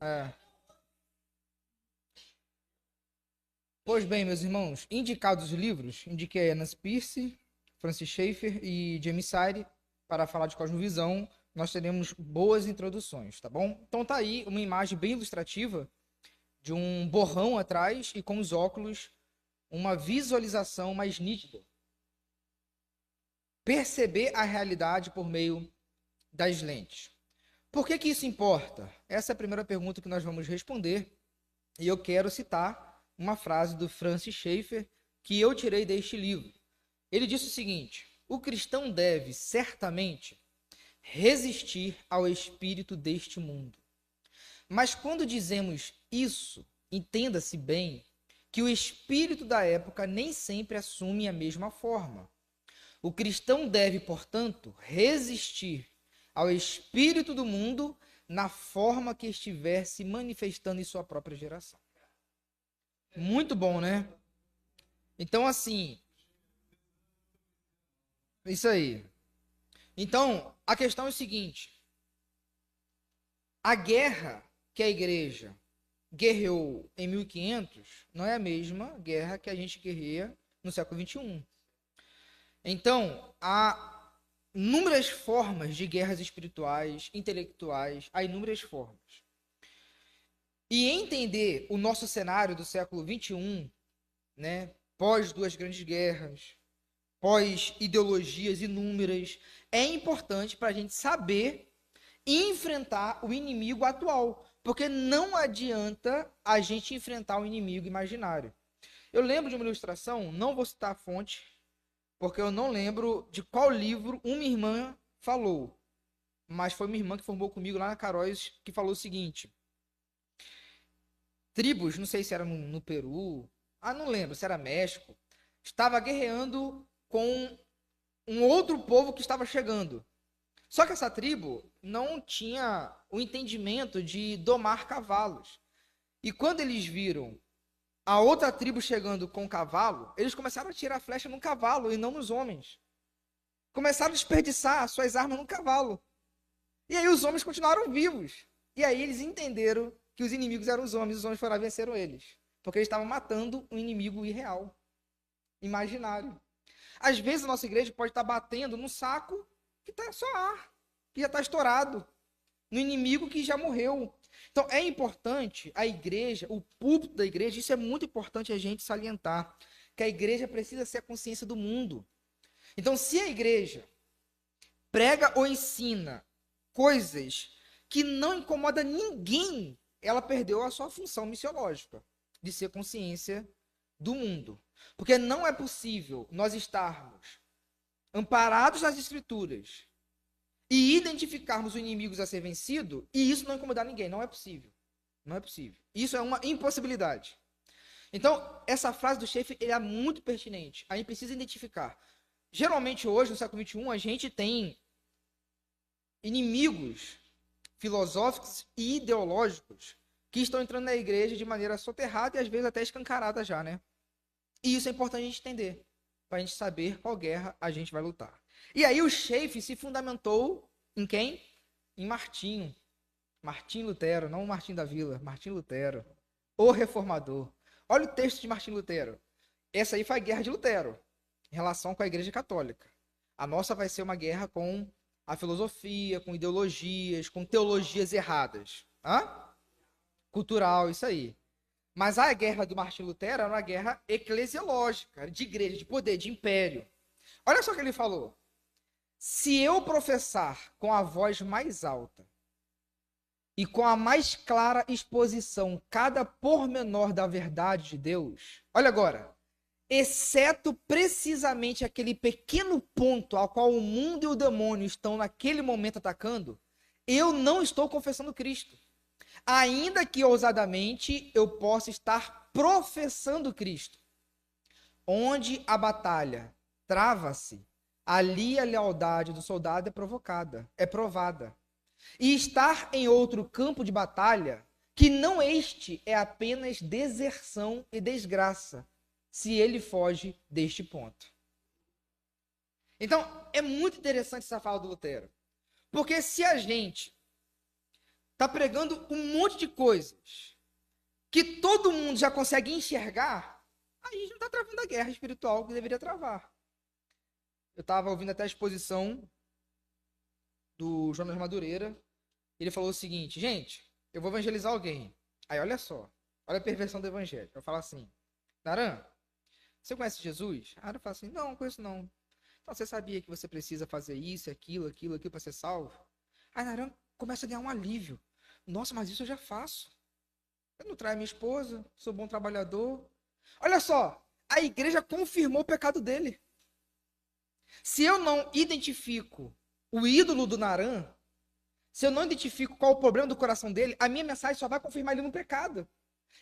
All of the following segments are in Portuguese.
É. Pois bem, meus irmãos, indicados os livros, indiquei Anna Pierce, Francis Schaeffer e James Sire para falar de cosmovisão. Nós teremos boas introduções, tá bom? Então tá aí uma imagem bem ilustrativa de um borrão atrás e com os óculos uma visualização mais nítida. Perceber a realidade por meio das lentes. Por que que isso importa? Essa é a primeira pergunta que nós vamos responder e eu quero citar uma frase do Francis Schaeffer que eu tirei deste livro. Ele disse o seguinte: o cristão deve certamente resistir ao espírito deste mundo. Mas quando dizemos isso, entenda-se bem que o espírito da época nem sempre assume a mesma forma. O cristão deve, portanto, resistir ao espírito do mundo na forma que estiver se manifestando em sua própria geração. Muito bom, né? Então, assim, isso aí. Então, a questão é o seguinte: a guerra que a igreja guerreou em 1500 não é a mesma guerra que a gente guerreia no século XXI. Então, há inúmeras formas de guerras espirituais, intelectuais, há inúmeras formas. E entender o nosso cenário do século XXI, né, pós duas grandes guerras, pós ideologias inúmeras, é importante para a gente saber enfrentar o inimigo atual, porque não adianta a gente enfrentar o inimigo imaginário. Eu lembro de uma ilustração, não vou citar a fonte, porque eu não lembro de qual livro uma irmã falou, mas foi uma irmã que formou comigo lá na Caróis que falou o seguinte: tribos, não sei se era no Peru, não lembro se era México, estava guerreando com um outro povo que estava chegando. Só que essa tribo não tinha o entendimento de domar cavalos. E quando eles viram a outra tribo chegando com o cavalo, eles começaram a tirar a flecha no cavalo e não nos homens. Começaram a desperdiçar suas armas no cavalo. E aí os homens continuaram vivos. E aí eles entenderam que os inimigos eram os homens foram lá e venceram eles. Porque eles estavam matando um inimigo irreal, imaginário. Às vezes a nossa igreja pode estar batendo num saco que está só ar, que já está estourado, no inimigo que já morreu. Então é importante a igreja, o púlpito da igreja, isso é muito importante a gente salientar, que a igreja precisa ser a consciência do mundo. Então, se a igreja prega ou ensina coisas que não incomoda ninguém, ela perdeu a sua função missiológica de ser consciência do mundo. Porque não é possível nós estarmos amparados nas escrituras e identificarmos os inimigos a ser vencido e isso não incomodar ninguém. Não é possível. Não é possível. Isso é uma impossibilidade. Então, essa frase do chefe é muito pertinente. A gente precisa identificar. Geralmente hoje, no século XXI, a gente tem inimigos filosóficos e ideológicos que estão entrando na igreja de maneira soterrada e às vezes até escancarada já, né? E isso é importante a gente entender, para a gente saber qual guerra a gente vai lutar. E aí o Schaeffer se fundamentou em quem? Em Martinho. Martim Lutero, não Martim da Vila, Martim Lutero, o reformador. Olha o texto de Martim Lutero. Essa aí foi a guerra de Lutero, em relação com a Igreja Católica. A nossa vai ser uma guerra com a filosofia, com ideologias, com teologias erradas. Cultural, isso aí. Mas a guerra do Martim Lutero era uma guerra eclesiológica, de igreja, de poder, de império. Olha só o que ele falou. Se eu professar com a voz mais alta e com a mais clara exposição cada pormenor da verdade de Deus, olha agora, exceto precisamente aquele pequeno ponto ao qual o mundo e o demônio estão naquele momento atacando, eu não estou confessando Cristo. Ainda que ousadamente eu possa estar professando Cristo. Onde a batalha trava-se, ali a lealdade do soldado é provada. E estar em outro campo de batalha, que não este é apenas deserção e desgraça, se ele foge deste ponto. Então, é muito interessante essa fala do Lutero. Porque se a gente está pregando um monte de coisas que todo mundo já consegue enxergar, aí a gente não está travando a guerra espiritual que deveria travar. Eu estava ouvindo até a exposição do Jonas Madureira. Ele falou o seguinte: gente, eu vou evangelizar alguém. Aí olha só, olha a perversão do evangelho. Eu falo assim: Naran, você conhece Jesus? Aí eu falo assim: não conheço não. Então você sabia que você precisa fazer isso, aquilo para ser salvo? Aí Naran começa a ganhar um alívio. Nossa, mas isso eu já faço. Eu não traio minha esposa, sou bom trabalhador. Olha só, a igreja confirmou o pecado dele. Se eu não identifico o ídolo do Naran, se eu não identifico qual o problema do coração dele, a minha mensagem só vai confirmar ele no pecado.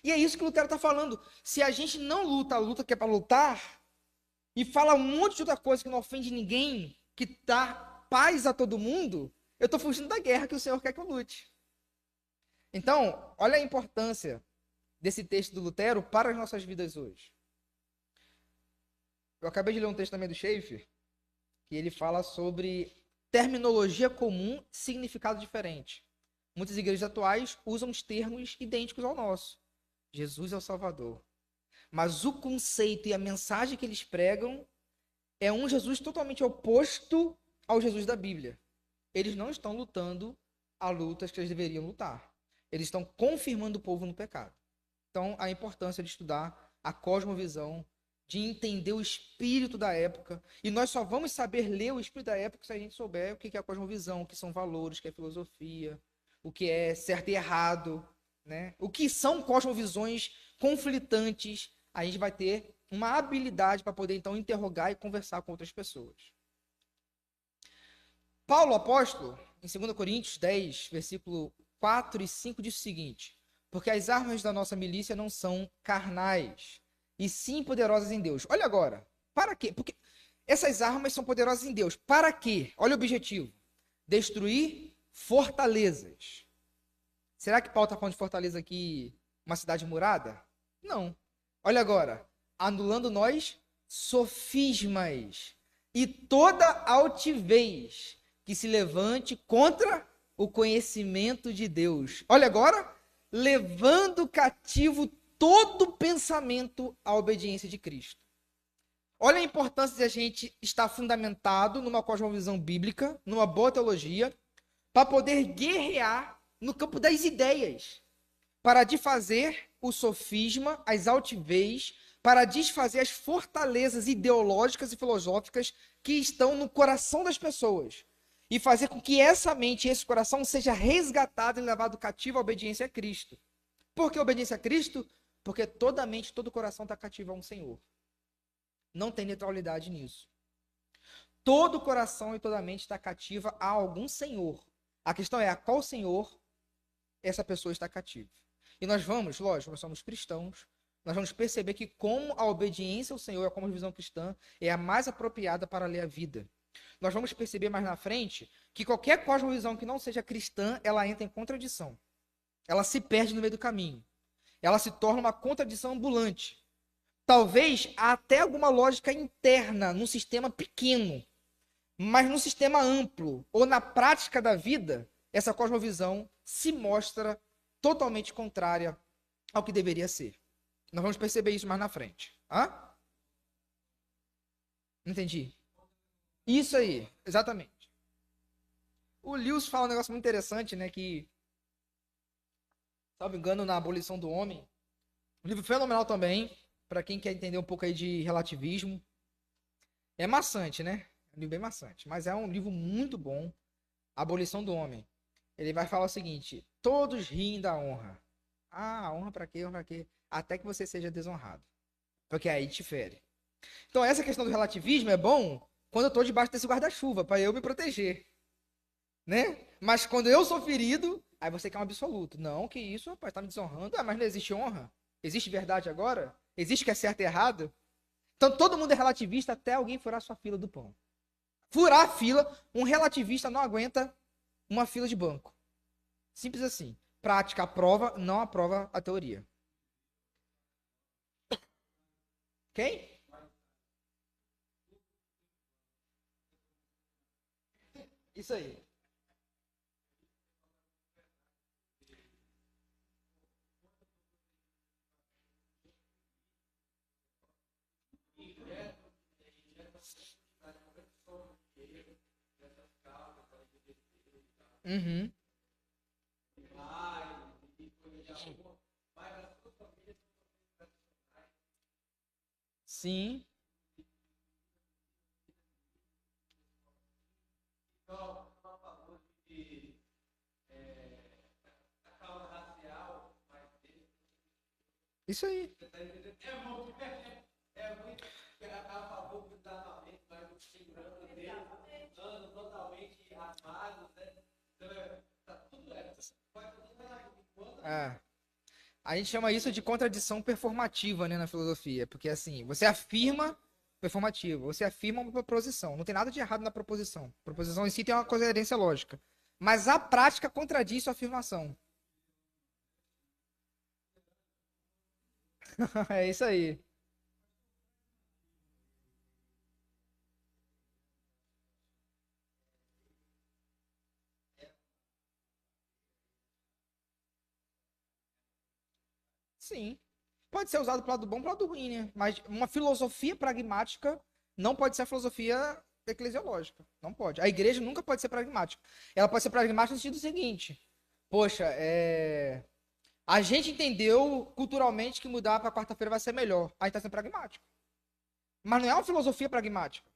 E é isso que o Lutero está falando. Se a gente não luta a luta que é para lutar, e fala um monte de outra coisa que não ofende ninguém, que dá paz a todo mundo, eu estou fugindo da guerra que o Senhor quer que eu lute. Então, olha a importância desse texto do Lutero para as nossas vidas hoje. Eu acabei de ler um texto também do Schaeffer, que ele fala sobre terminologia comum, significado diferente. Muitas igrejas atuais usam os termos idênticos ao nosso. Jesus é o Salvador. Mas o conceito e a mensagem que eles pregam é um Jesus totalmente oposto ao Jesus da Bíblia. Eles não estão lutando a lutas que eles deveriam lutar. Eles estão confirmando o povo no pecado. Então, a importância de estudar a cosmovisão, de entender o espírito da época. E nós só vamos saber ler o espírito da época se a gente souber o que é a cosmovisão, o que são valores, o que é filosofia, o que é certo e errado, né? O que são cosmovisões conflitantes. A gente vai ter uma habilidade para poder, então, interrogar e conversar com outras pessoas. Paulo, apóstolo, em 2 Coríntios 10, versículo 4 e 5, diz o seguinte: porque as armas da nossa milícia não são carnais, e sim poderosas em Deus. Olha agora, para quê? Porque essas armas são poderosas em Deus. Para quê? Olha o objetivo: destruir fortalezas. Será que Paulo está falando de fortaleza aqui, uma cidade murada? Não. Olha agora, anulando nós sofismas e toda altivez que se levante contra o conhecimento de Deus. Olha agora, levando cativo todo pensamento à obediência de Cristo. Olha a importância de a gente estar fundamentado numa cosmovisão bíblica, numa boa teologia, para poder guerrear no campo das ideias, para desfazer o sofisma, as altivez, para desfazer as fortalezas ideológicas e filosóficas que estão no coração das pessoas e fazer com que essa mente e esse coração seja resgatado e levado cativo à obediência a Cristo. Por que obediência a Cristo? Porque toda a mente, todo o coração está cativo a um Senhor. Não tem neutralidade nisso. Todo o coração e toda a mente está cativa a algum Senhor. A questão é a qual Senhor essa pessoa está cativa. E nós vamos, lógico, nós somos cristãos, nós vamos perceber que como a obediência ao Senhor, como a visão cristã, é a mais apropriada para ler a vida. Nós vamos perceber mais na frente que qualquer cosmovisão que não seja cristã, ela entra em contradição. Ela se perde no meio do caminho. Ela se torna uma contradição ambulante. Talvez há até alguma lógica interna num sistema pequeno, mas num sistema amplo, ou na prática da vida, essa cosmovisão se mostra totalmente contrária ao que deveria ser. Nós vamos perceber isso mais na frente. Hã? Entendi. Isso aí, exatamente. O Lewis fala um negócio muito interessante, né? Que, salvo engano, na Abolição do Homem. Um livro fenomenal também, para quem quer entender um pouco aí de relativismo. É maçante, né? É um livro bem maçante, mas é um livro muito bom. A Abolição do Homem. Ele vai falar o seguinte: todos riem da honra. Ah, honra para quê? Honra para quê? Até que você seja desonrado. Porque aí te fere. Então, essa questão do relativismo é bom quando eu estou debaixo desse guarda-chuva, para eu me proteger. Né? Mas quando eu sou ferido, aí você quer um absoluto. Não, que isso, rapaz, tá me desonrando. Ah, mas não existe honra? Existe verdade agora? Existe que é certo e errado? Então, todo mundo é relativista até alguém furar sua fila do pão. Furar a fila, um relativista não aguenta uma fila de banco. Simples assim. Prática aprova, não aprova a teoria. Quem? Isso aí. Uhum. Sim. Isso aí. É. A gente chama isso de contradição performativa, né, na filosofia, porque assim, você afirma performativo, você afirma uma proposição. Não tem nada de errado na proposição. A proposição em si tem uma coerência lógica, mas a prática contradiz sua afirmação. É isso aí. Sim. Pode ser usado para o lado bom e para o lado ruim, né? Mas uma filosofia pragmática não pode ser a filosofia eclesiológica. Não pode. A igreja nunca pode ser pragmática. Ela pode ser pragmática no sentido seguinte: poxa, a gente entendeu culturalmente que mudar para quarta-feira vai ser melhor. Aí está sendo pragmático. Mas não é uma filosofia pragmática.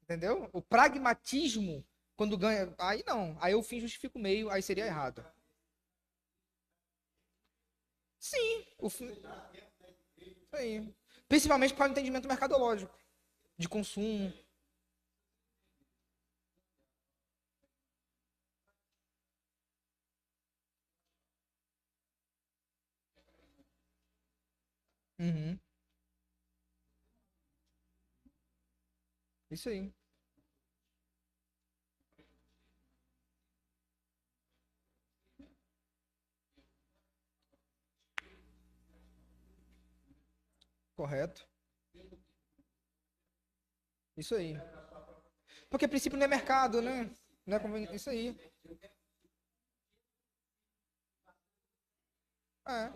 Entendeu? O pragmatismo, quando ganha. Aí não. Aí o fim justifica o meio, aí seria errado. Sim, o fim. Isso aí. Principalmente para o entendimento mercadológico, de consumo. Uhum. Isso aí. Correto. Isso aí. Porque princípio não é mercado, né? Não é Isso aí. É.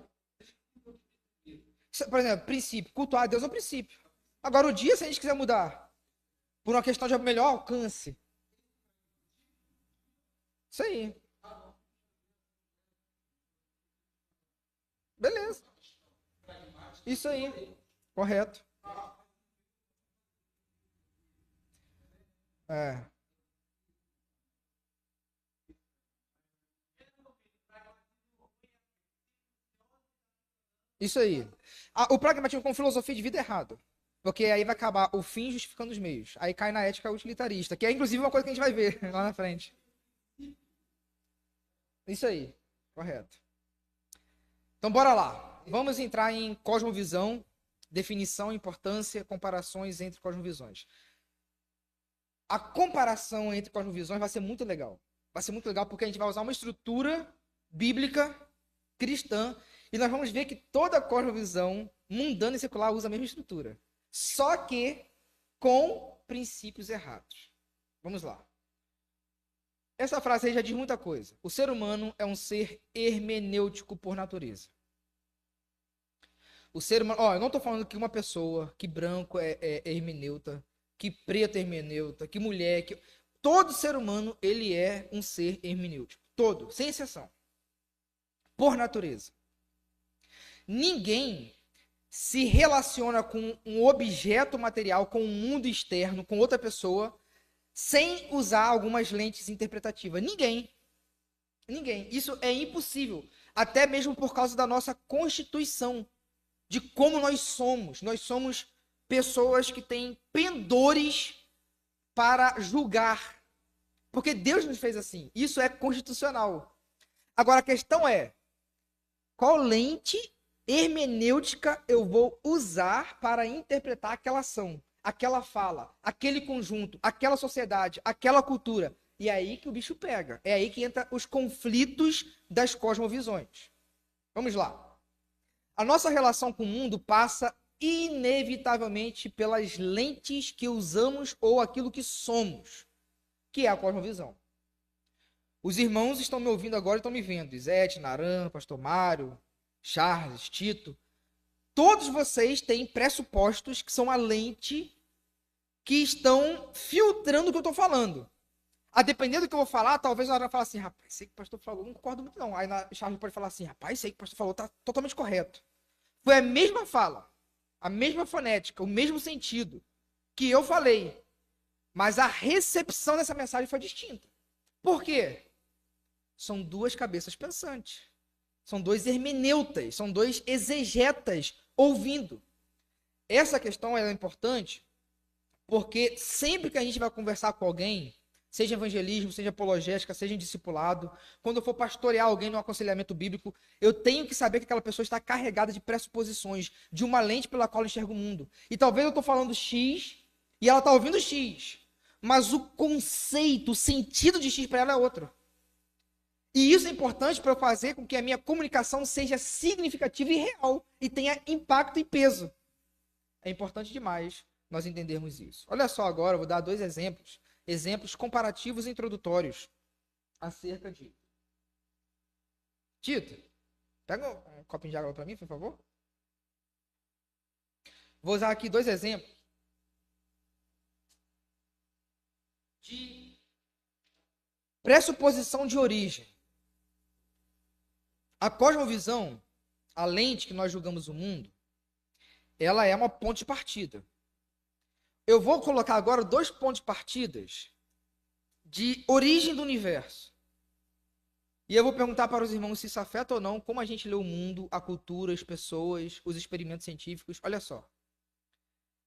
Por exemplo, princípio. Cultuar a Deus é um princípio. Agora, o dia, se a gente quiser mudar, por uma questão de melhor alcance. Isso aí. Beleza. Isso aí. Correto. É. Isso aí. O pragmatismo com filosofia de vida é errado. Porque aí vai acabar o fim justificando os meios. Aí cai na ética utilitarista, que é inclusive uma coisa que a gente vai ver lá na frente. Isso aí. Correto. Então bora lá. Vamos entrar em cosmovisão, definição, importância, comparações entre cosmovisões. A comparação entre cosmovisões vai ser muito legal. Vai ser muito legal porque a gente vai usar uma estrutura bíblica cristã e nós vamos ver que toda cosmovisão mundana e secular usa a mesma estrutura. Só que com princípios errados. Vamos lá. Essa frase aí já diz muita coisa. O ser humano é um ser hermenêutico por natureza. O ser humano. Ó, eu não tô falando que uma pessoa, que branco é hermeneuta, que preto é hermeneuta, que mulher. Todo ser humano, ele é um ser hermenêutico. Todo, sem exceção. Por natureza. Ninguém se relaciona com um objeto material, com um mundo externo, com outra pessoa, sem usar algumas lentes interpretativas. Ninguém. Ninguém. Isso é impossível. Até mesmo por causa da nossa constituição, de como nós somos. Nós somos pessoas que têm pendores para julgar. Porque Deus nos fez assim. Isso é constitucional. Agora a questão é: qual lente hermenêutica eu vou usar para interpretar aquela ação, aquela fala, aquele conjunto, aquela sociedade, aquela cultura? E é aí que o bicho pega. É aí que entra os conflitos das cosmovisões. Vamos lá. A nossa relação com o mundo passa inevitavelmente pelas lentes que usamos ou aquilo que somos, que é a cosmovisão. Os irmãos estão me ouvindo agora e estão me vendo. Izete, Naran, Pastor Mário, Charles, Tito. Todos vocês têm pressupostos que são a lente que estão filtrando o que eu estou falando. A depender do que eu vou falar, talvez na hora eu fale assim, rapaz, sei que o pastor falou, não concordo muito não. Aí Charles pode falar assim, rapaz, sei que o pastor falou, tá totalmente correto. Foi a mesma fala, a mesma fonética, o mesmo sentido que eu falei, mas a recepção dessa mensagem foi distinta. Por quê? São duas cabeças pensantes. São dois hermeneutas, são dois exegetas ouvindo. Essa questão é importante porque sempre que a gente vai conversar com alguém, seja evangelismo, seja apologética, seja em discipulado, quando eu for pastorear alguém no aconselhamento bíblico, eu tenho que saber que aquela pessoa está carregada de pressuposições, de uma lente pela qual eu enxergo o mundo. E talvez eu estou falando X e ela está ouvindo X, mas o conceito, o sentido de X para ela é outro. E isso é importante para eu fazer com que a minha comunicação seja significativa e real e tenha impacto e peso. É importante demais nós entendermos isso. Olha só agora, eu vou dar dois exemplos comparativos e introdutórios acerca de... Tito, pega um copinho de água para mim, por favor. Vou usar aqui dois exemplos de pressuposição de origem. A cosmovisão, a lente que nós julgamos o mundo, ela é uma ponte de partida. Eu vou colocar agora dois pontos de partidas de origem do universo. E eu vou perguntar para os irmãos se isso afeta ou não como a gente lê o mundo, a cultura, as pessoas, os experimentos científicos. Olha só.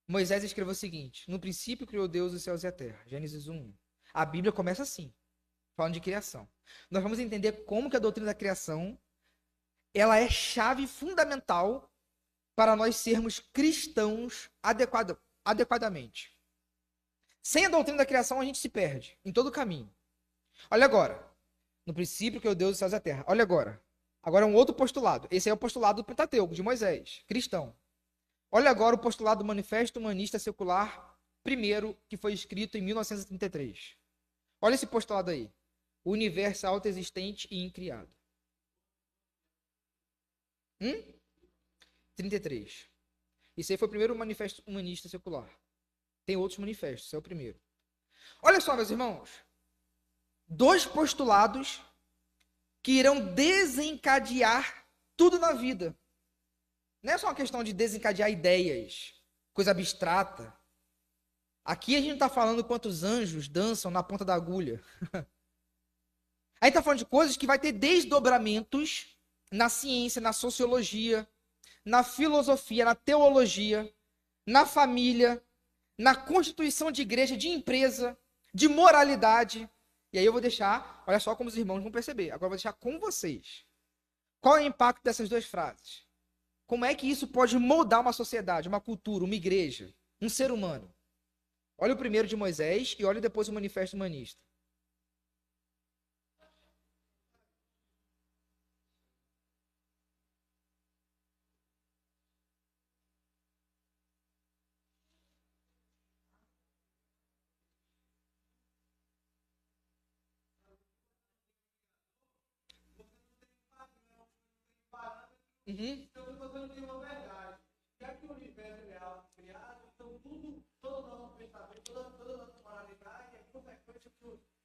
Moisés escreveu o seguinte: no princípio criou Deus os céus e a terra. Gênesis 1:1. A Bíblia começa assim, falando de criação. Nós vamos entender como que a doutrina da criação ela é chave fundamental para nós sermos cristãos adequadamente. Sem a doutrina da criação, a gente se perde em todo o caminho. Olha agora. No princípio criou Deus os céus e a terra. Olha agora. Agora um outro postulado. Esse é o postulado do Pentateuco, de Moisés, cristão. Olha agora o postulado do Manifesto Humanista Secular, primeiro, que foi escrito em 1933. Olha esse postulado aí. O universo autoexistente e incriado. 33. Esse aí foi o primeiro manifesto humanista secular. Tem outros manifestos, esse é o primeiro. Olha só, meus irmãos. Dois postulados que irão desencadear tudo na vida. Não é só uma questão de desencadear ideias, coisa abstrata. Aqui a gente não está falando quantos anjos dançam na ponta da agulha. Aí está falando de coisas que vai ter desdobramentos na ciência, na sociologia, na filosofia, na teologia, na família, na constituição de igreja, de empresa, de moralidade. E aí eu vou deixar, olha só como os irmãos vão perceber. Agora eu vou deixar com vocês. Qual é o impacto dessas duas frases? Como é que isso pode moldar uma sociedade, uma cultura, uma igreja, um ser humano? Olha o primeiro de Moisés e olha depois o Manifesto Humanista. Uhum. Então, você não tem uma verdade. Já que o universo é algo criado, então tudo, todo o nosso pensamento, toda a nossa moralidade é consequência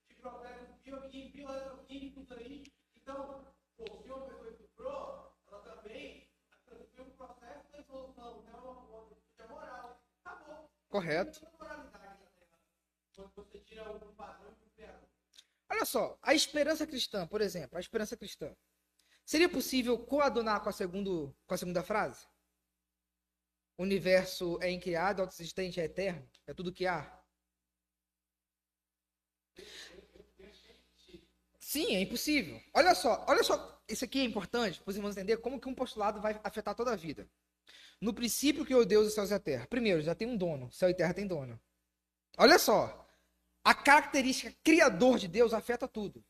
de processos bioquímicos aí. Então, se uma pessoa estuprou, ela também sofreu um processo de evolução, né? Uma moral. Acabou. Correto. Toda a moralidade da Terra. Quando você tira algum padrão do criador. Olha só, a esperança cristã, por exemplo, a esperança cristã. Seria possível coadunar com a segunda frase? O universo é incriado, autoexistente, é eterno, é tudo que há? Sim, é impossível. Olha só, isso aqui é importante para os irmãos entenderem como que um postulado vai afetar toda a vida. No princípio criou Deus os céus e a terra. Primeiro, já tem um dono, céu e terra tem dono. Olha só, a característica criador de Deus afeta tudo.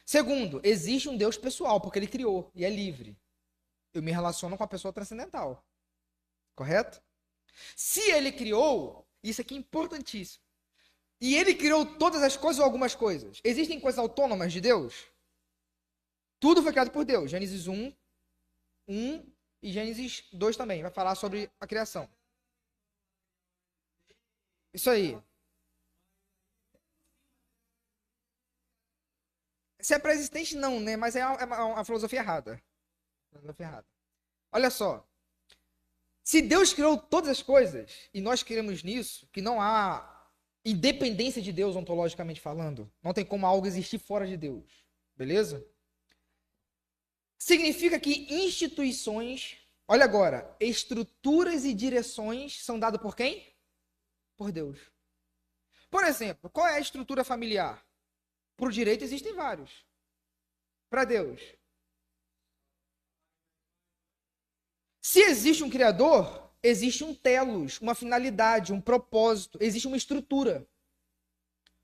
Segundo, existe um Deus pessoal, porque ele criou e é livre. Eu me relaciono com a pessoa transcendental. Correto? Se ele criou, isso aqui é importantíssimo. E ele criou todas as coisas ou algumas coisas. Existem coisas autônomas de Deus? Tudo foi criado por Deus. Gênesis 1 e Gênesis 2 também. Vai falar sobre a criação. Isso aí. Se é pré-existente, não, né? Mas é uma filosofia errada. Filosofia errada. Olha só. Se Deus criou todas as coisas, e nós cremos nisso, que não há independência de Deus ontologicamente falando, não tem como algo existir fora de Deus, beleza? Significa que instituições, olha agora, estruturas e direções são dadas por quem? Por Deus. Por exemplo, qual é a estrutura familiar? Por direito existem vários. Para Deus. Se existe um Criador, existe um telos, uma finalidade, um propósito, existe uma estrutura.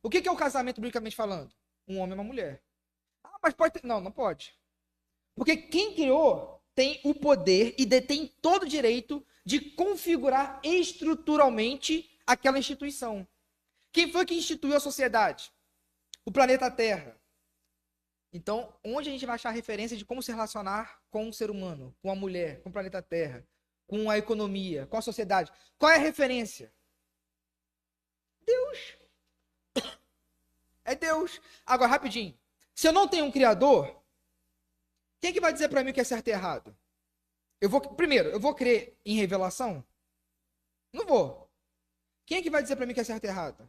O que é o casamento, biblicamente falando? Um homem e uma mulher. Ah, mas pode ter... Não, não pode. Porque quem criou tem o poder e detém todo o direito de configurar estruturalmente aquela instituição. Quem foi que instituiu a sociedade? O planeta Terra. Então, onde a gente vai achar referência de como se relacionar com o ser humano, com a mulher, com o planeta Terra, com a economia, com a sociedade? Qual é a referência? Deus. É Deus. Agora, rapidinho. Se eu não tenho um criador, quem é que vai dizer para mim o que é certo e errado? Primeiro, eu vou crer em revelação? Não vou. Quem é que vai dizer para mim o que é certo e errado?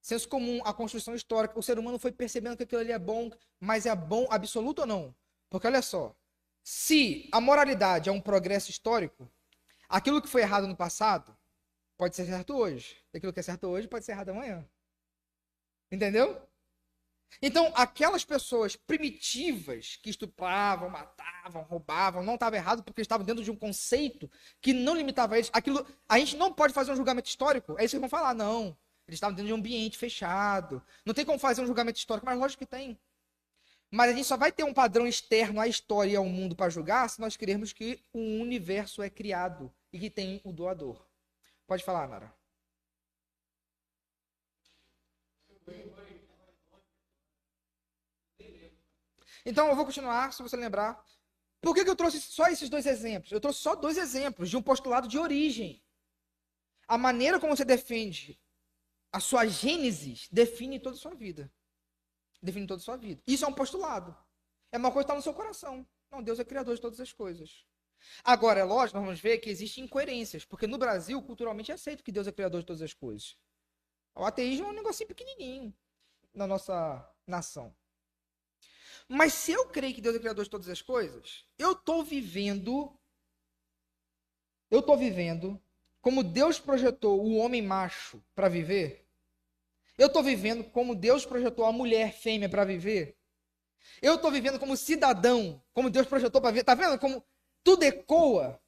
Senso comum, a construção histórica, o ser humano foi percebendo que aquilo ali é bom, mas é bom absoluto ou não? Porque olha só, se a moralidade é um progresso histórico, aquilo que foi errado no passado pode ser certo hoje. E aquilo que é certo hoje pode ser errado amanhã. Entendeu? Então, aquelas pessoas primitivas que estupravam, matavam, roubavam, não estava errado porque estavam dentro de um conceito que não limitava eles. Aquilo, a gente não pode fazer um julgamento histórico. É isso que vão falar, não. Eles estavam dentro de um ambiente fechado. Não tem como fazer um julgamento histórico, mas lógico que tem. Mas a gente só vai ter um padrão externo à história e ao mundo para julgar se nós crermos que o universo é criado e que tem o doador. Pode falar, Nara. Então, eu vou continuar, se você lembrar. Por que eu trouxe só esses dois exemplos? Eu trouxe só dois exemplos de um postulado de origem. A maneira como você defende a sua gênesis define toda a sua vida. Define toda a sua vida. Isso é um postulado. É uma coisa que está no seu coração. Não, Deus é criador de todas as coisas. Agora, é lógico, nós vamos ver que existem incoerências, porque no Brasil, culturalmente, é aceito que Deus é criador de todas as coisas. O ateísmo é um negocinho pequenininho na nossa nação. Mas se eu creio que Deus é criador de todas as coisas, eu estou vivendo como Deus projetou o homem macho para viver. Eu estou vivendo como Deus projetou a mulher fêmea para viver. Eu estou vivendo como cidadão, como Deus projetou para viver. Tá vendo como tudo ecoa?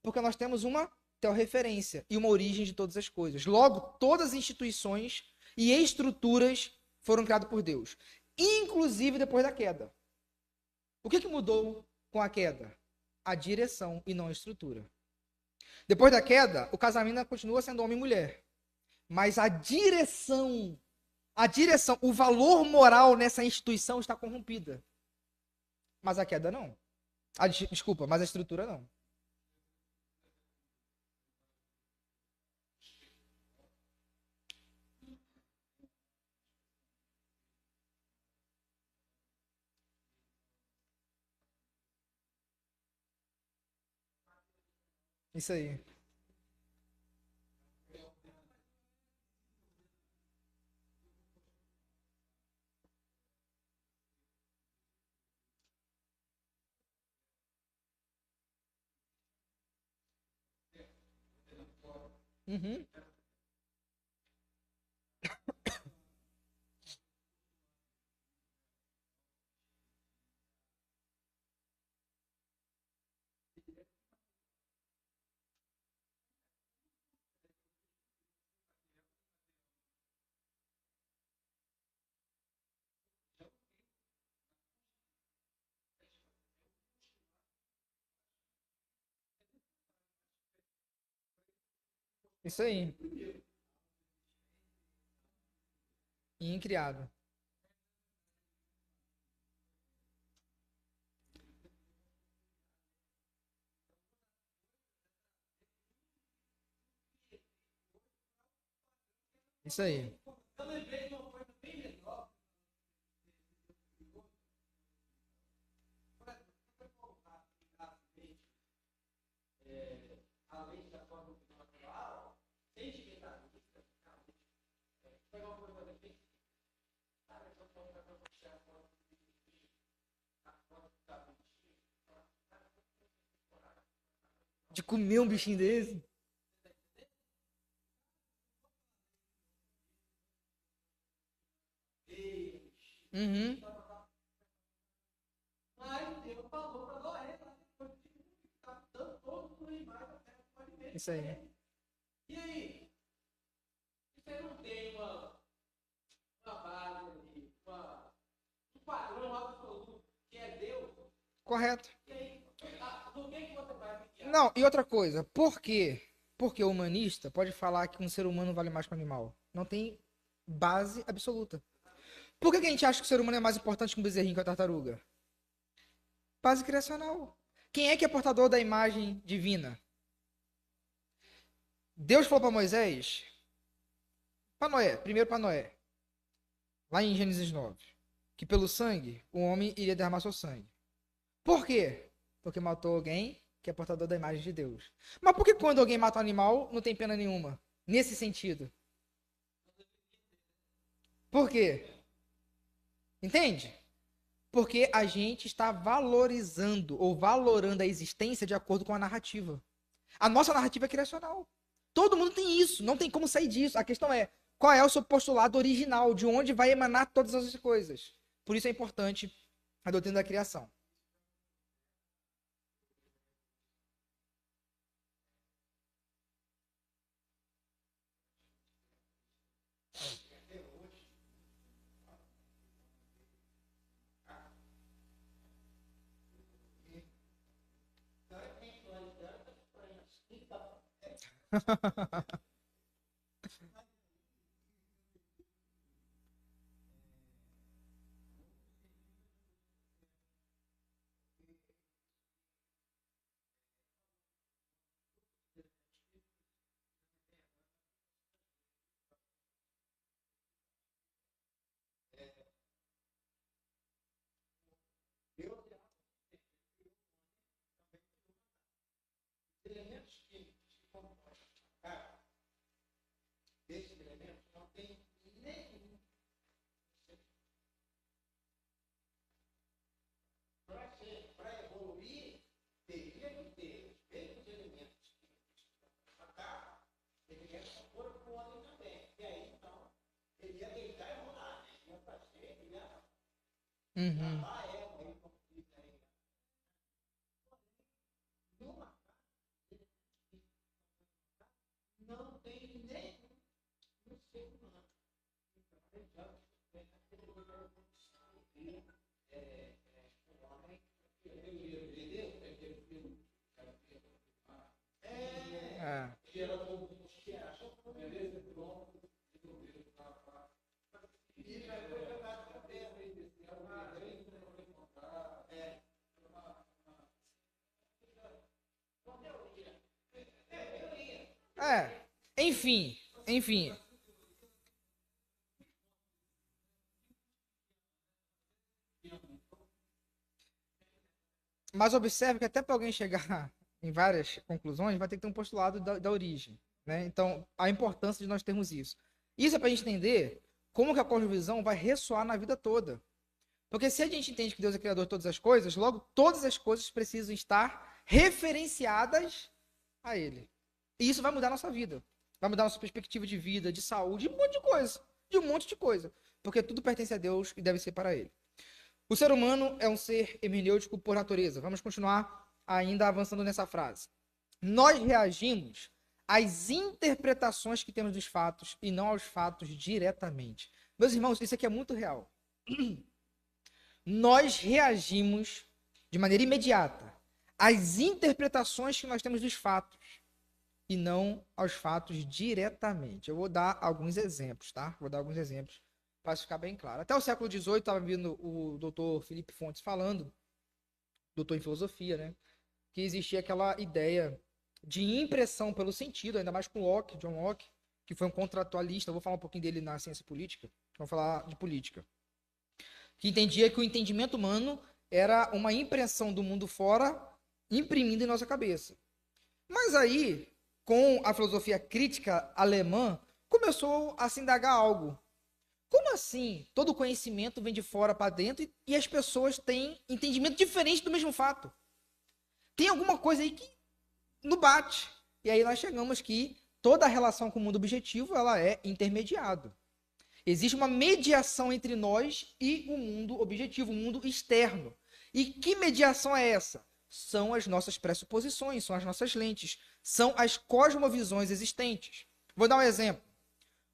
Porque nós temos uma referência e uma origem de todas as coisas. Logo, todas as instituições e estruturas foram criadas por Deus, inclusive depois da queda. O que mudou com a queda? A direção e não a estrutura. Depois da queda, o casamento continua sendo homem e mulher. Mas o valor moral nessa instituição está corrompida. Mas a queda não. Desculpa, mas a estrutura não. Isso aí. Uhum. Isso aí. E criado. Isso aí. Eu lembrei de uma coisa bem legal. De comer um bichinho desse. Uhum. Mas Deus falou para Noé, tá dando todos os animais da terra para viver. Isso aí. E aí? Você não tem uma base ali, um padrão absoluto que é Deus? Correto. E aí, no que você vai ficar? Não, e outra coisa, por quê? Porque o humanista pode falar que um ser humano vale mais que um animal. Não tem base absoluta. Por que a gente acha que o ser humano é mais importante que um bezerrinho com a tartaruga? Base criacional. Quem é que é portador da imagem divina? Deus falou para Moisés, para Noé, primeiro para Noé, lá em Gênesis 9, que pelo sangue o homem iria derramar seu sangue. Por quê? Porque matou alguém que é portador da imagem de Deus. Mas por que quando alguém mata um animal não tem pena nenhuma? Nesse sentido. Por quê? Entende? Porque a gente está valorizando ou valorando a existência de acordo com a narrativa. A nossa narrativa é criacional. Todo mundo tem isso, não tem como sair disso. A questão é, qual é o seu postulado original, de onde vai emanar todas as coisas. Por isso é importante a doutrina da criação. Uhum. É. Enfim. Mas observe que até para alguém chegar em várias conclusões, vai ter que ter um postulado da origem, né? Então, a importância de nós termos isso. Isso é para a gente entender como que a cosmovisão vai ressoar na vida toda. Porque se a gente entende que Deus é criador de todas as coisas, logo todas as coisas precisam estar referenciadas a Ele. E isso vai mudar a nossa vida. Vai mudar a nossa perspectiva de vida, de saúde, de um monte de coisa. De um monte de coisa. Porque tudo pertence a Deus e deve ser para Ele. O ser humano é um ser hermenêutico por natureza. Vamos continuar ainda avançando nessa frase. Nós reagimos às interpretações que temos dos fatos e não aos fatos diretamente. Meus irmãos, isso aqui é muito real. Nós reagimos de maneira imediata às interpretações que nós temos dos fatos e não aos fatos diretamente. Eu vou dar alguns exemplos, tá? Vou dar alguns exemplos para ficar bem claro. Até o século XVIII estava vindo o doutor Felipe Fontes falando, doutor em filosofia, né? Que existia aquela ideia de impressão pelo sentido, ainda mais com Locke, John Locke, que foi um contratualista. Eu vou falar um pouquinho dele na ciência política. Vamos falar de política. Que entendia que o entendimento humano era uma impressão do mundo fora imprimida em nossa cabeça. Mas aí, com a filosofia crítica alemã, começou a se indagar algo. Como assim? Todo conhecimento vem de fora para dentro e as pessoas têm entendimento diferente do mesmo fato. Tem alguma coisa aí que no bate. E aí nós chegamos que toda a relação com o mundo objetivo, ela é intermediado. Existe uma mediação entre nós e o mundo objetivo, o mundo externo. E que mediação é essa? São as nossas pressuposições, são as nossas lentes, são as cosmovisões existentes. Vou dar um exemplo.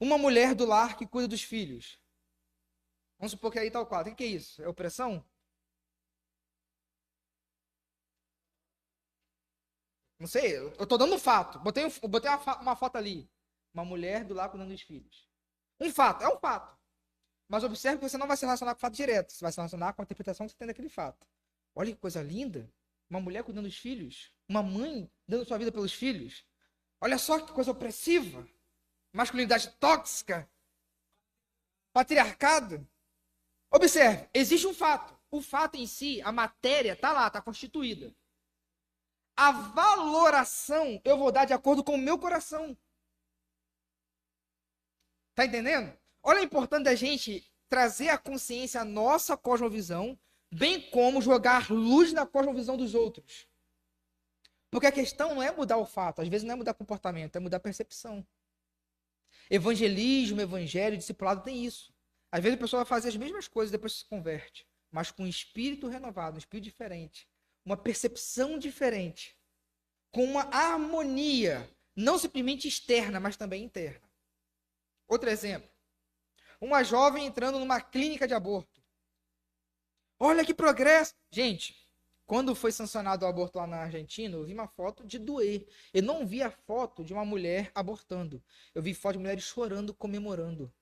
Uma mulher do lar que cuida dos filhos. Vamos supor que aí está o quadro. O que é isso? É opressão? Não sei, eu estou dando um fato. Botei uma foto ali. Uma mulher do lar cuidando dos filhos. Um fato, é um fato. Mas observe que você não vai se relacionar com o fato direto. Você vai se relacionar com a interpretação que você tem daquele fato. Olha que coisa linda. Uma mulher cuidando dos filhos. Uma mãe dando sua vida pelos filhos. Olha só que coisa opressiva. Masculinidade tóxica. Patriarcado. Observe, existe um fato. O fato em si, a matéria, está lá, está constituída. A valoração eu vou dar de acordo com o meu coração. Tá entendendo? Olha a importância da gente trazer à consciência a nossa cosmovisão, bem como jogar luz na cosmovisão dos outros. Porque a questão não é mudar o fato, às vezes não é mudar comportamento, é mudar a percepção. Evangelismo, evangelho, discipulado tem isso. Às vezes a pessoa vai fazer as mesmas coisas e depois se converte, mas com um espírito renovado, um espírito diferente, uma percepção diferente, com uma harmonia, não simplesmente externa, mas também interna. Outro exemplo. Uma jovem entrando numa clínica de aborto. Olha que progresso! Gente, quando foi sancionado o aborto lá na Argentina, eu vi uma foto de doer. Eu não vi a foto de uma mulher abortando. Eu vi foto de mulheres chorando, comemorando.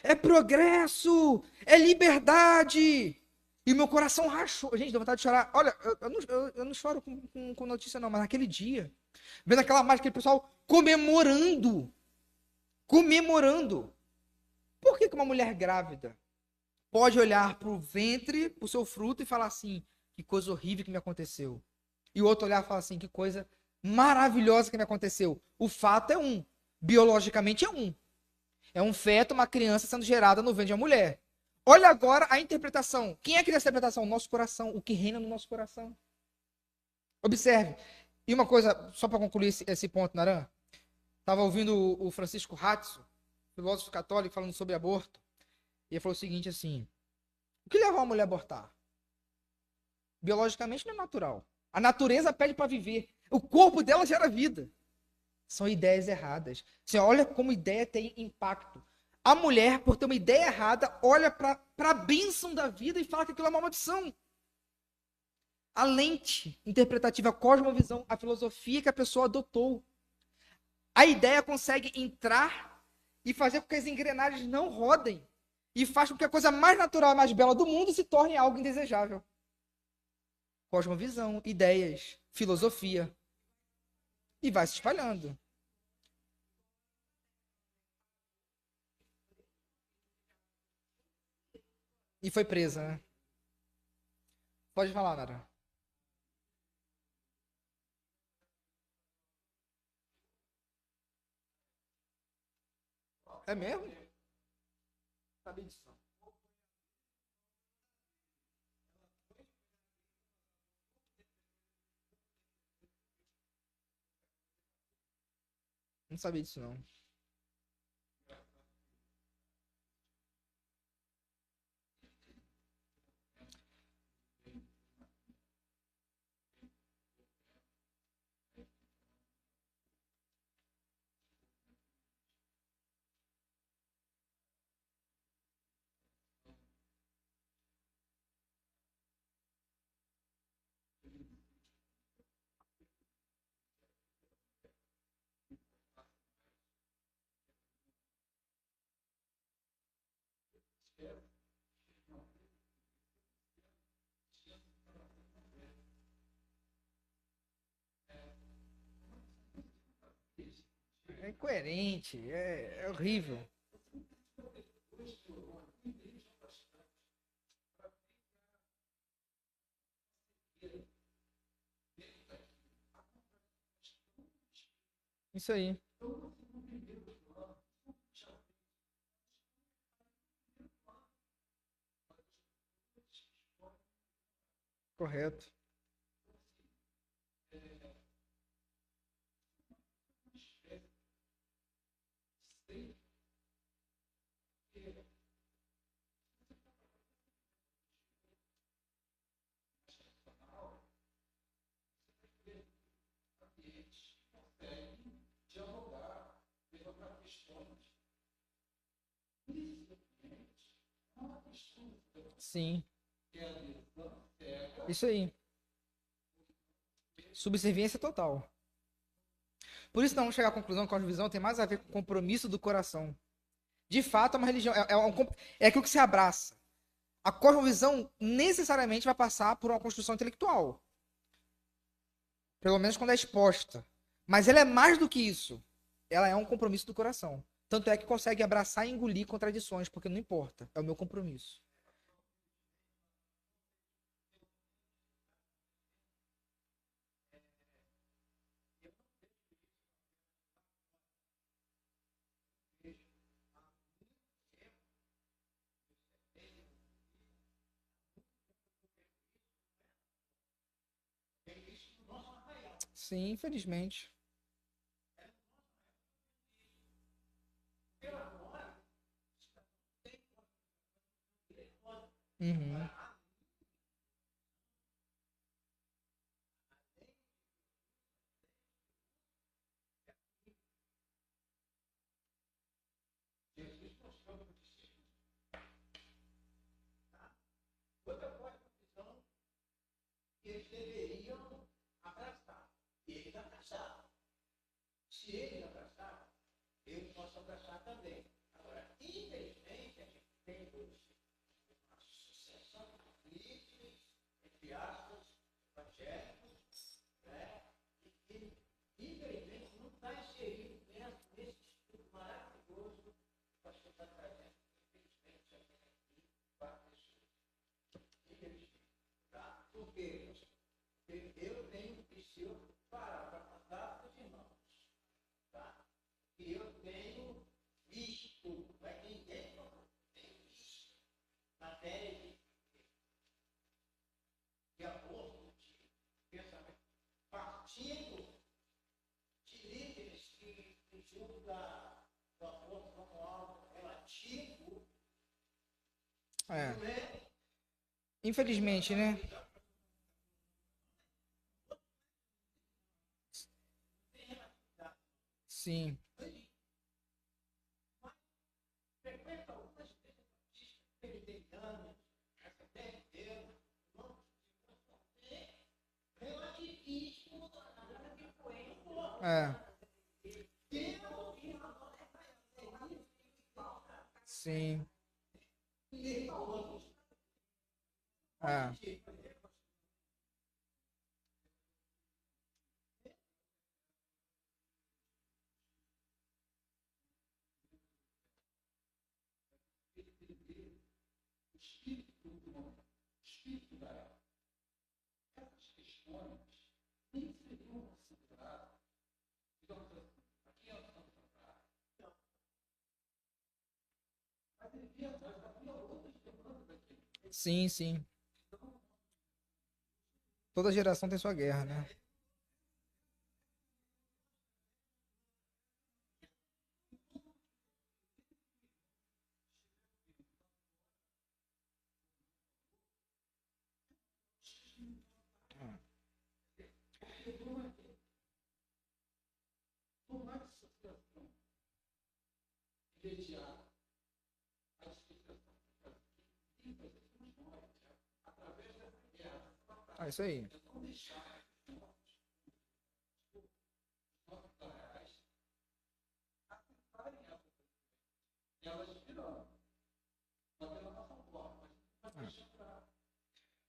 É progresso! É liberdade! E o meu coração rachou. Gente, deu vontade de chorar. Olha, eu não choro com notícia, não, mas naquele dia, vendo aquela imagem, aquele pessoal comemorando. Comemorando. Por que uma mulher grávida pode olhar para o ventre, para o seu fruto e falar assim, que coisa horrível que me aconteceu? E o outro olhar e falar assim, que coisa maravilhosa que me aconteceu. O fato é um. Biologicamente é um. É um feto, uma criança sendo gerada no ventre de uma mulher. Olha agora a interpretação. Quem é que dá essa interpretação? Nosso coração. O que reina no nosso coração. Observe. E uma coisa, só para concluir esse ponto, Naran. Estava ouvindo o Francisco Ratzo, filósofo católico, falando sobre aborto. E ele falou o seguinte assim: o que leva uma mulher a abortar? Biologicamente não é natural. A natureza pede para viver. O corpo dela gera vida. São ideias erradas. Você olha como ideia tem impacto. A mulher, por ter uma ideia errada, olha para a bênção da vida e fala que aquilo é uma maldição. A lente interpretativa, a cosmovisão, a filosofia que a pessoa adotou. A ideia consegue entrar e fazer com que as engrenagens não rodem. E faz com que a coisa mais natural e mais bela do mundo se torne algo indesejável. Cosmovisão, ideias, filosofia. E vai se espalhando. E foi presa, né? Pode falar, Nara. É mesmo? Sabia disso. Não sabia disso, não. É incoerente, é horrível. Isso aí. Correto. Sim. Isso aí. Subserviência total. Por isso, não vamos chegar à conclusão que a cosmovisão tem mais a ver com o compromisso do coração. De fato, é uma religião. É aquilo que se abraça. A cosmovisão necessariamente vai passar por uma construção intelectual. Pelo menos quando é exposta. Mas ela é mais do que isso. Ela é um compromisso do coração. Tanto é que consegue abraçar e engolir contradições, porque não importa. É o meu compromisso. Sim, infelizmente. Uhum. Eles deveriam abraçar. E eles abraçaram. Se eles abraçaram, eu posso abraçar também. Agora, infelizmente, a gente tem hoje uma sucessão de conflitos, entre aspas, evangélicos, né? E que, infelizmente, não está inserido dentro desse estudo maravilhoso que o pastor está trazendo. Infelizmente, já tem aqui 4 pessoas. Infelizmente. Tá? Por quê? Eu tenho que se eu parar para contar para os irmãos, tá? Que eu tenho visto, não é que ninguém falou, tenho visto matéria de aborto, de pensamento, partindo de líderes que julgam o aborto como algo relativo, É. não é? Infelizmente, né? Sim. Frequenta algumas presbiterianas, essa terceira, relativismo que foi É. Sim. É. Sim, sim. Toda geração tem sua guerra, né? Ah, isso aí.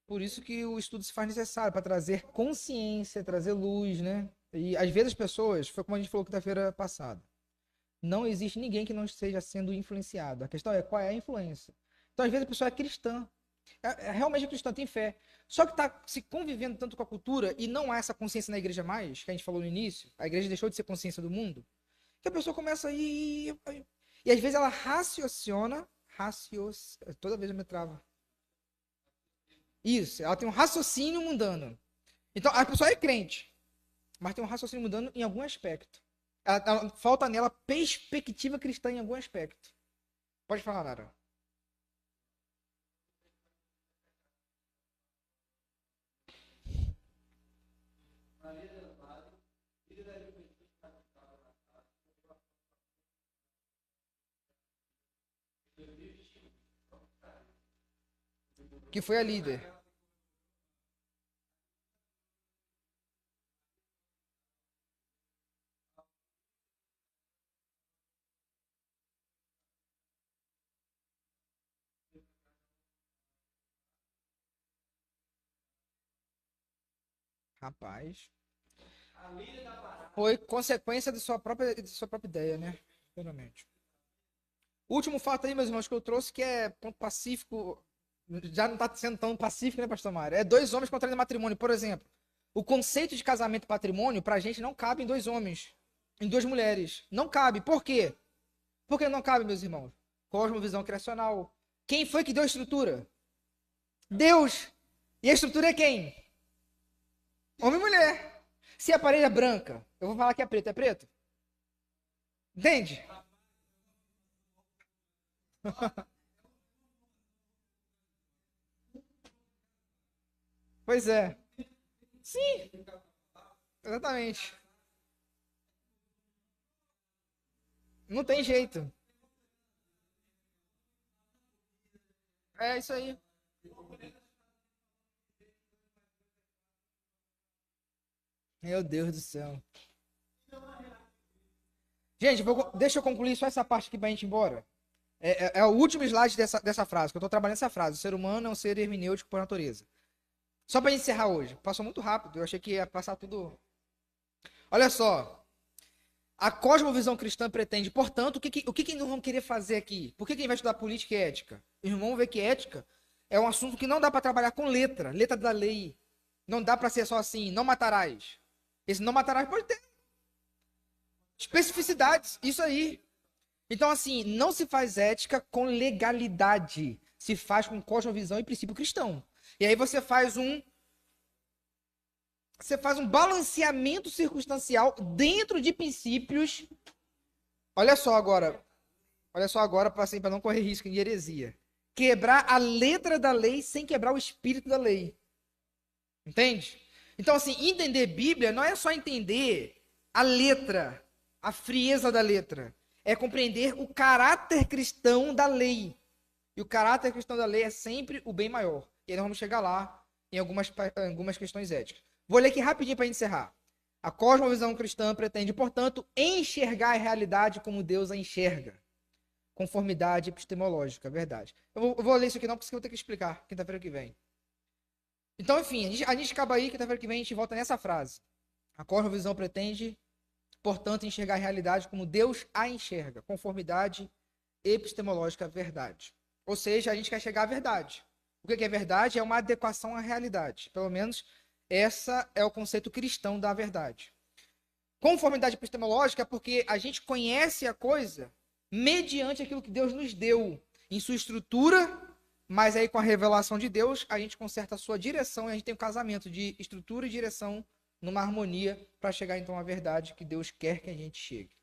Por isso que o estudo se faz necessário, para trazer consciência, trazer luz, né? E às vezes as pessoas, foi como a gente falou quinta-feira passada, não existe ninguém que não esteja sendo influenciado. A questão é qual é a influência. Então, às vezes, a pessoa é cristã, é realmente cristã, tem fé. Só que está se convivendo tanto com a cultura e não há essa consciência na igreja mais, que a gente falou no início, a igreja deixou de ser consciência do mundo, que a pessoa começa a ir. E às vezes ela toda vez eu me trava. Isso, ela tem um raciocínio mundano. Então, a pessoa é crente, mas tem um raciocínio mundano em algum aspecto. Falta nela perspectiva cristã em algum aspecto. Pode falar, Nara. que foi a líder. Rapaz. Foi consequência de sua própria ideia, né? Realmente. O último fato aí, meus irmãos, que eu trouxe, que é ponto pacífico, já não está sendo tão pacífico, né, pastor Mário? É dois homens contraindo matrimônio, por exemplo. O conceito de casamento e patrimônio, pra gente, não cabe em dois homens, em duas mulheres. Não cabe. Por quê? Por que não cabe, meus irmãos? Cosmovisão criacional. Quem foi que deu a estrutura? Deus. E a estrutura é quem? Homem e mulher. Se a parede é branca, eu vou falar que é preto? Entende? Pois é. Sim, exatamente. Não tem jeito. É isso aí. Meu Deus do céu. Gente, deixa eu concluir só essa parte aqui pra gente ir embora. É o último slide dessa frase, que eu tô trabalhando essa frase. O ser humano é um ser hermenêutico por natureza. Só pra encerrar hoje. Passou muito rápido. Eu achei que ia passar tudo. Olha só. A cosmovisão cristã pretende, portanto, o que nós vamos querer fazer aqui? Por que a gente vai estudar política e ética? Irmão, vê que ética é um assunto que não dá para trabalhar com letra da lei. Não dá para ser só assim, não matarás. Esse não matarás pode ter especificidades, isso aí. Então, assim, não se faz ética com legalidade. Se faz com cosmovisão e princípio cristão. E aí você faz um balanceamento circunstancial dentro de princípios. Olha só agora, para não correr risco de heresia. Quebrar a letra da lei sem quebrar o espírito da lei. Entende? Então, assim, entender Bíblia não é só entender a letra, a frieza da letra. É compreender o caráter cristão da lei. E o caráter cristão da lei é sempre o bem maior. E aí nós vamos chegar lá em algumas questões éticas. Vou ler aqui rapidinho para encerrar. A cosmovisão cristã pretende, portanto, enxergar a realidade como Deus a enxerga. Conformidade epistemológica, verdade. Eu vou ler isso aqui não, porque eu vou ter que explicar quinta-feira que vem. Então, enfim, a gente acaba aí, quinta-feira que vem a gente volta nessa frase. A cosmovisão pretende, portanto, enxergar a realidade como Deus a enxerga. Conformidade epistemológica, verdade. Ou seja, a gente quer chegar à verdade. O que é verdade? É uma adequação à realidade. Pelo menos, essa é o conceito cristão da verdade. Conformidade epistemológica é porque a gente conhece a coisa mediante aquilo que Deus nos deu em sua estrutura, mas aí com a revelação de Deus, a gente conserta a sua direção e a gente tem um casamento de estrutura e direção numa harmonia para chegar então à verdade que Deus quer que a gente chegue.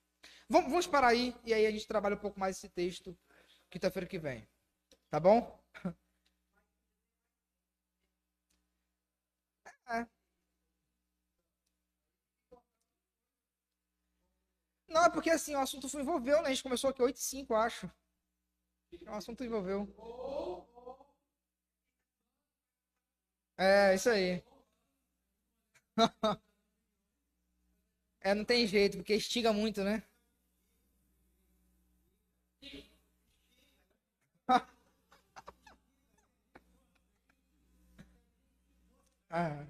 Vamos parar aí e aí a gente trabalha um pouco mais esse texto quinta-feira que vem. Tá bom? É. Não, é porque assim, o assunto foi envolveu, né? A gente começou aqui 8h05, acho. O assunto envolveu. É, isso aí. É, não tem jeito, porque estiga muito, né? Ah.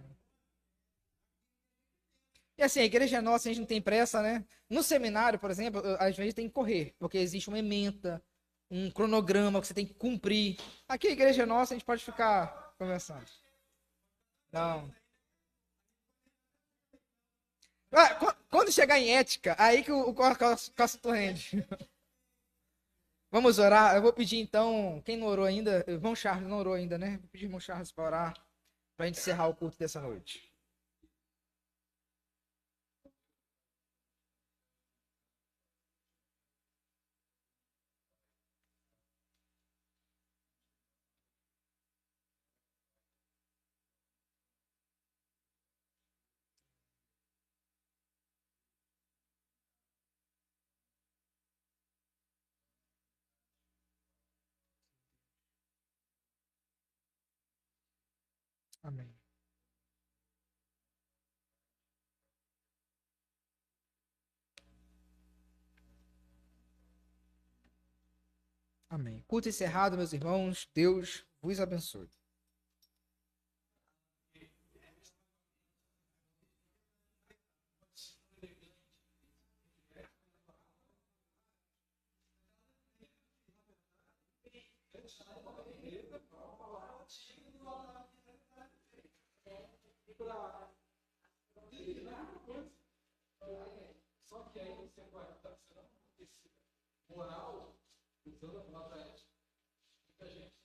E assim, a igreja nossa, a gente não tem pressa, né? No seminário, por exemplo, às vezes tem que correr, porque existe uma ementa, um cronograma que você tem que cumprir. Aqui a igreja nossa, a gente pode ficar conversando. Não. Ah, quando chegar em ética, aí que o assunto rende. Vamos orar. Eu vou pedir então, quem não orou ainda, irmão Charles não orou ainda, né? Vou pedir irmão Charles para orar, para a gente encerrar o culto dessa noite. Amém. Amém. Culto encerrado, meus irmãos. Deus vos abençoe. Só que aí você vai estar sendo moral usando a palavra ética. Muita gente